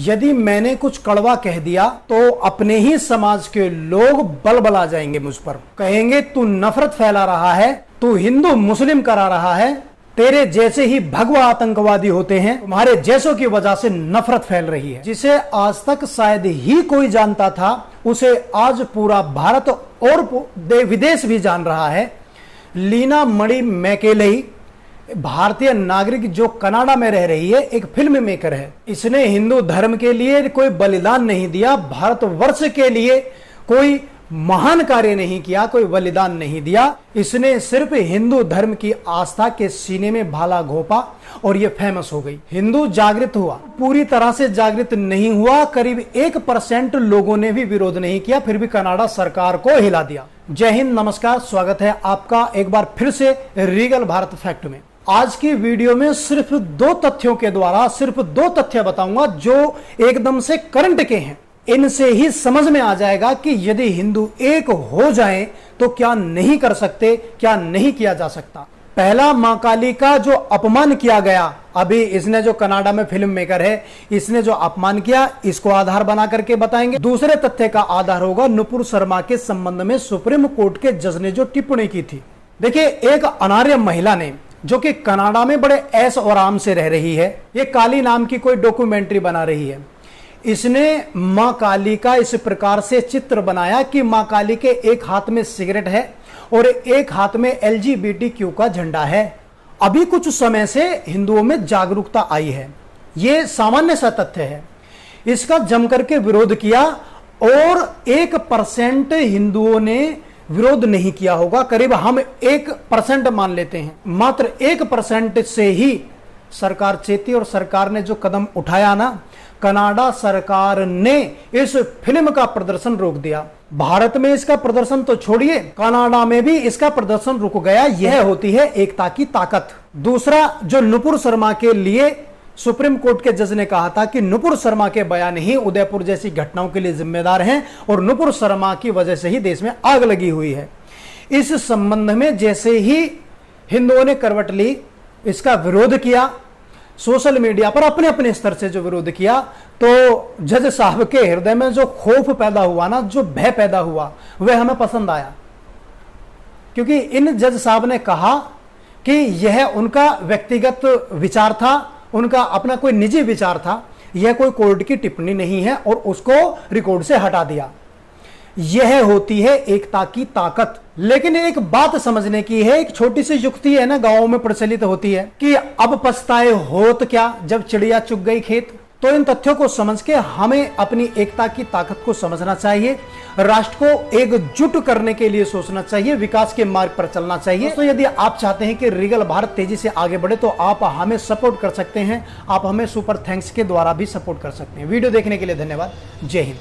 यदि मैंने कुछ कड़वा कह दिया तो अपने ही समाज के लोग बलबला जाएंगे मुझ पर, कहेंगे तू नफरत फैला रहा है, तू हिंदू मुस्लिम करा रहा है, तेरे जैसे ही भगवा आतंकवादी होते हैं, तुम्हारे जैसों की वजह से नफरत फैल रही है। जिसे आज तक शायद ही कोई जानता था उसे आज पूरा भारत और विदेश भी जान रहा है। लीना मणि मैकेले, भारतीय नागरिक जो कनाडा में रह रही है, एक फिल्म मेकर है। इसने हिंदू धर्म के लिए कोई बलिदान नहीं दिया, भारतवर्ष के लिए कोई महान कार्य नहीं किया, कोई बलिदान नहीं दिया। इसने सिर्फ हिंदू धर्म की आस्था के सीने में भाला घोंपा और ये फेमस हो गई। हिंदू जागृत हुआ, पूरी तरह से जागृत नहीं हुआ। करीब 1% लोगों ने भी विरोध नहीं किया, फिर भी कनाडा सरकार को हिला दिया। जय हिंद, नमस्कार, स्वागत है आपका एक बार फिर से रीगल भारत फैक्ट में। आज की वीडियो में सिर्फ 2 तथ्यों के द्वारा सिर्फ 2 तथ्य बताऊंगा जो एकदम से करंट के हैं। इनसे ही समझ में आ जाएगा कि यदि हिंदू एक हो जाएं तो क्या नहीं कर सकते, क्या नहीं किया जा सकता। पहला, मां काली का जो अपमान किया गया, अभी इसने जो कनाडा में फिल्म मेकर है, इसने जो अपमान किया, इसको आधार बना करके बताएंगे। दूसरे तथ्य का आधार होगा नुपुर शर्मा के संबंध में सुप्रीम कोर्ट के जज ने जो टिप्पणी की थी। देखिए, एक अनार्य महिला ने जो कि कनाडा में बड़े ऐश और आराम से रह रही है, ये काली नाम की कोई डॉक्यूमेंट्री बना रही है। इसने मां काली का इस प्रकार से चित्र बनाया कि मां काली के एक हाथ में सिगरेट है और एक हाथ में LGBTQ का झंडा है। अभी कुछ समय से हिंदुओं में जागरूकता आई है, यह सामान्य सा तथ्य है। इसका जम करके विरोध किया और 1% हिंदुओं ने विरोध नहीं किया होगा। करीब हम 1% मान लेते हैं, मात्र 1% से ही सरकार चेती और सरकार ने जो कदम उठाया ना, कनाडा सरकार ने इस फिल्म का प्रदर्शन रोक दिया। भारत में इसका प्रदर्शन तो छोड़िए, कनाडा में भी इसका प्रदर्शन रुक गया। यह होती है एकता की ताकत। दूसरा, जो नुपुर शर्मा के लिए सुप्रीम कोर्ट के जज ने कहा था कि नुपुर शर्मा के बयान ही उदयपुर जैसी घटनाओं के लिए जिम्मेदार हैं और नुपुर शर्मा की वजह से ही देश में आग लगी हुई है। इस संबंध में जैसे ही हिंदुओं ने करवट ली, इसका विरोध किया, सोशल मीडिया पर अपने अपने स्तर से जो विरोध किया, तो जज साहब के हृदय में जो खौफ पैदा हुआ ना, जो भय पैदा हुआ, वह हमें पसंद आया। क्योंकि इन जज साहब ने कहा कि यह उनका व्यक्तिगत विचार था, उनका अपना कोई निजी विचार था, यह कोई कोर्ट की टिप्पणी नहीं है और उसको रिकॉर्ड से हटा दिया। यह होती है एकता की ताकत। लेकिन एक बात समझने की है, एक छोटी सी युक्ति है ना, गांवों में प्रचलित होती है कि अब पछताए होत क्या जब चिड़िया चुग गई खेत। तो इन तथ्यों को समझ के हमें अपनी एकता की ताकत को समझना चाहिए, राष्ट्र को एकजुट करने के लिए सोचना चाहिए, विकास के मार्ग पर चलना चाहिए। तो यदि आप चाहते हैं कि रीगल भारत तेजी से आगे बढ़े तो आप हमें सपोर्ट कर सकते हैं। आप हमें सुपर थैंक्स के द्वारा भी सपोर्ट कर सकते हैं। वीडियो देखने के लिए धन्यवाद। जय हिंद।